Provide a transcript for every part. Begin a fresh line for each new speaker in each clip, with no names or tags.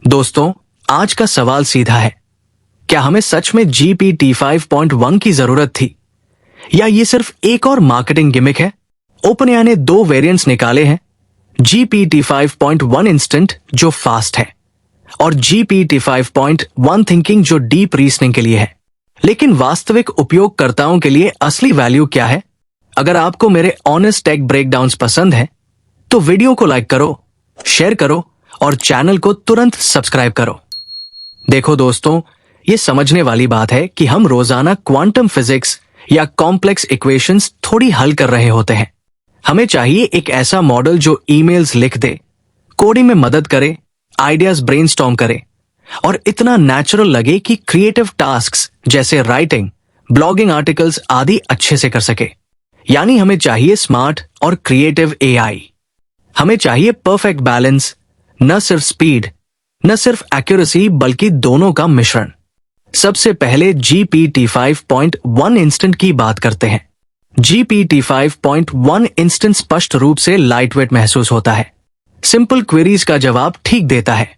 दोस्तों, आज का सवाल सीधा है, क्या हमें सच में GPT 5.1 की जरूरत थी या ये सिर्फ एक और मार्केटिंग गिमिक है? ओपनएआई ने दो वेरिएंट्स निकाले हैं, GPT 5.1 इंस्टेंट जो फास्ट है और GPT 5.1 थिंकिंग जो डीप रीजनिंग के लिए है। लेकिन वास्तविक उपयोगकर्ताओं के लिए असली वैल्यू क्या है? अगर आपको मेरे ऑनेस्ट टेक ब्रेकडाउन्स पसंद है तो वीडियो को लाइक करो, शेयर करो और चैनल को तुरंत सब्सक्राइब करो। देखो दोस्तों, ये समझने वाली बात है कि हम रोजाना क्वांटम फिजिक्स या कॉम्प्लेक्स इक्वेशंस थोड़ी हल कर रहे होते हैं। हमें चाहिए एक ऐसा मॉडल जो ईमेल्स लिख दे, कोडिंग में मदद करे, आइडियाज ब्रेनस्टॉर्म करे और इतना नेचुरल लगे कि क्रिएटिव टास्क्स जैसे राइटिंग, ब्लॉगिंग आर्टिकल्स आदि अच्छे से कर सके। यानी हमें चाहिए स्मार्ट और क्रिएटिव एआई। हमें चाहिए परफेक्ट बैलेंस, न सिर्फ स्पीड, न सिर्फ एक्यूरेसी बल्कि दोनों का मिश्रण। सबसे पहले GPT 5.1 इंस्टेंट की बात करते हैं। GPT 5.1 इंस्टेंट स्पष्ट रूप से लाइटवेट महसूस होता है, सिंपल क्वेरीज का जवाब ठीक देता है,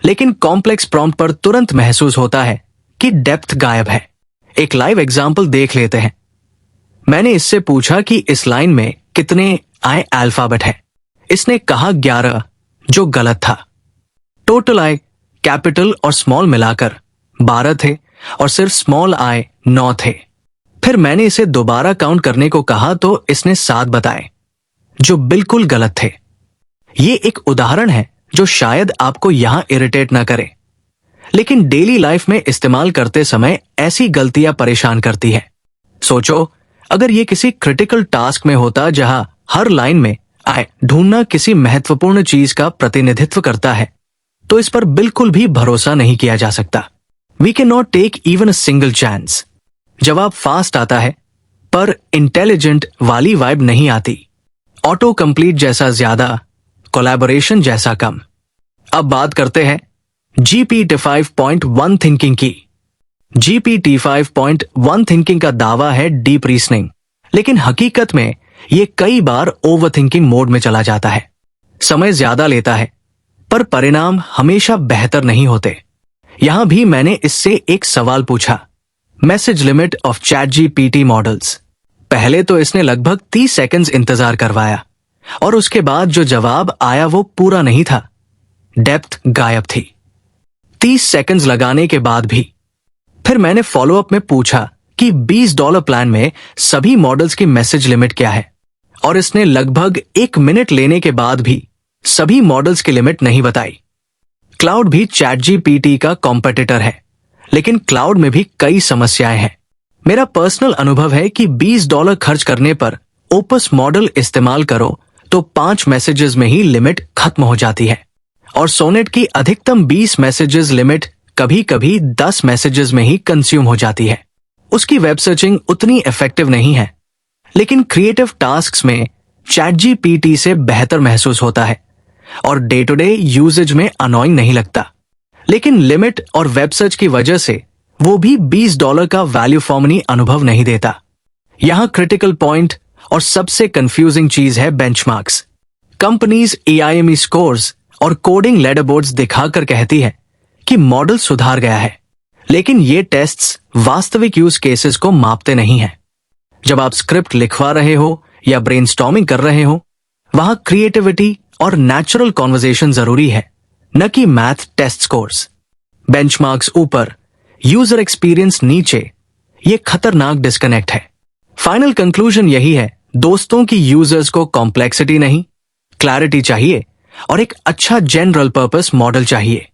लेकिन कॉम्प्लेक्स प्रॉम्प्ट पर तुरंत महसूस होता है कि डेप्थ गायब है। एक लाइव एग्जाम्पल देख लेते हैं। मैंने इससे पूछा कि इस लाइन में कितने आई अल्फाबेट है। इसने कहा 11, जो गलत था। टोटल आई कैपिटल और स्मॉल मिलाकर 12 थे और सिर्फ स्मॉल आई 9 थे। फिर मैंने इसे दोबारा काउंट करने को कहा तो इसने 7 बताए, जो बिल्कुल गलत थे। ये एक उदाहरण है जो शायद आपको यहां इरिटेट ना करे, लेकिन डेली लाइफ में इस्तेमाल करते समय ऐसी गलतियां परेशान करती है। सोचो, अगर ये किसी क्रिटिकल टास्क में होता जहां हर लाइन में आई ढूंढना किसी महत्वपूर्ण चीज का प्रतिनिधित्व करता है, तो इस पर बिल्कुल भी भरोसा नहीं किया जा सकता। We can not take even a single chance. जवाब फास्ट आता है पर इंटेलिजेंट वाली वाइब नहीं आती। ऑटो कंप्लीट जैसा ज्यादा, कोलैबोरेशन जैसा कम। अब बात करते हैं GPT 5.1 थिंकिंग की। GPT 5.1 थिंकिंग का दावा है डीप रीजनिंग, लेकिन हकीकत में ये कई बार ओवर थिंकिंग मोड में चला जाता है। समय ज्यादा लेता है पर परिणाम हमेशा बेहतर नहीं होते। यहां भी मैंने इससे एक सवाल पूछा, message limit of ChatGPT models. पहले तो इसने लगभग 30 सेकंड्स इंतजार करवाया और उसके बाद जो जवाब आया वो पूरा नहीं था, डेप्थ गायब थी। 30 सेकंड्स लगाने के बाद भी। फिर मैंने फॉलोअप में पूछा कि $20 प्लान में सभी मॉडल्स की मैसेज लिमिट क्या है, और इसने लगभग 1 मिनट लेने के बाद भी सभी मॉडल्स की लिमिट नहीं बताई। क्लाउड भी ChatGPT का कॉम्पिटिटर है, लेकिन क्लाउड में भी कई समस्याएं हैं। मेरा पर्सनल अनुभव है कि $20 खर्च करने पर ओपस मॉडल इस्तेमाल करो तो 5 मैसेजेस में ही लिमिट खत्म हो जाती है, और सोनेट की अधिकतम 20 मैसेजेस लिमिट कभी कभी 10 मैसेजेस में ही कंज्यूम हो जाती है। उसकी वेब सर्चिंग उतनी इफेक्टिव नहीं है, लेकिन क्रिएटिव टास्क्स में ChatGPT से बेहतर महसूस होता है और डे टू डे यूजेज में अनोइंग नहीं लगता। लेकिन लिमिट और वेब सर्च की वजह से वो भी $20 का वैल्यू फॉर मनी अनुभव नहीं देता। यहां क्रिटिकल पॉइंट और सबसे कंफ्यूजिंग चीज है बेंचमार्क्स। कंपनीज AIME स्कोर्स और कोडिंग लेडरबोर्ड्स दिखाकर कहती है कि मॉडल सुधार गया है, लेकिन ये टेस्ट्स वास्तविक यूज केसेस को मापते नहीं हैं। जब आप स्क्रिप्ट लिखवा रहे हो या ब्रेनस्टॉर्मिंग कर रहे हो, वहां क्रिएटिविटी और नेचुरल कॉन्वर्सेशन जरूरी है, न कि मैथ टेस्ट स्कोर्स। बेंचमार्क्स ऊपर, यूजर एक्सपीरियंस नीचे, ये खतरनाक डिस्कनेक्ट है। फाइनल कंक्लूजन यही है दोस्तों की यूजर्स को कॉम्प्लेक्सिटी नहीं, क्लैरिटी चाहिए और एक अच्छा जनरल पर्पस मॉडल चाहिए।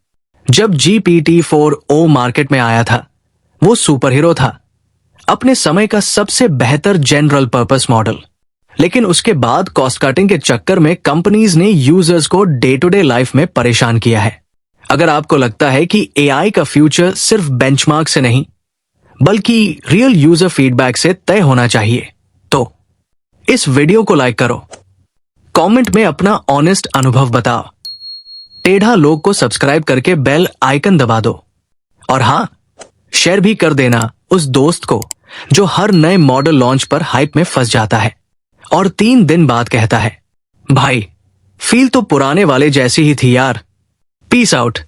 जब GPT-4o मार्केट में आया था, वो सुपर हीरो था, अपने समय का सबसे बेहतर जनरल पर्पस मॉडल। लेकिन उसके बाद कॉस्ट कटिंग के चक्कर में कंपनीज ने यूजर्स को डे टू डे लाइफ में परेशान किया है। अगर आपको लगता है कि एआई का फ्यूचर सिर्फ बेंचमार्क से नहीं बल्कि रियल यूजर फीडबैक से तय होना चाहिए, तो इस वीडियो को लाइक करो, कमेंट में अपना ऑनेस्ट अनुभव बताओ, टेढ़ा लोग को सब्सक्राइब करके बेल आइकन दबा दो, और हां, शेयर भी कर देना उस दोस्त को जो हर नए मॉडल लॉन्च पर हाइप में फंस जाता है और 3 दिन बाद कहता है, भाई फील तो पुराने वाले जैसी ही थी यार। Peace out.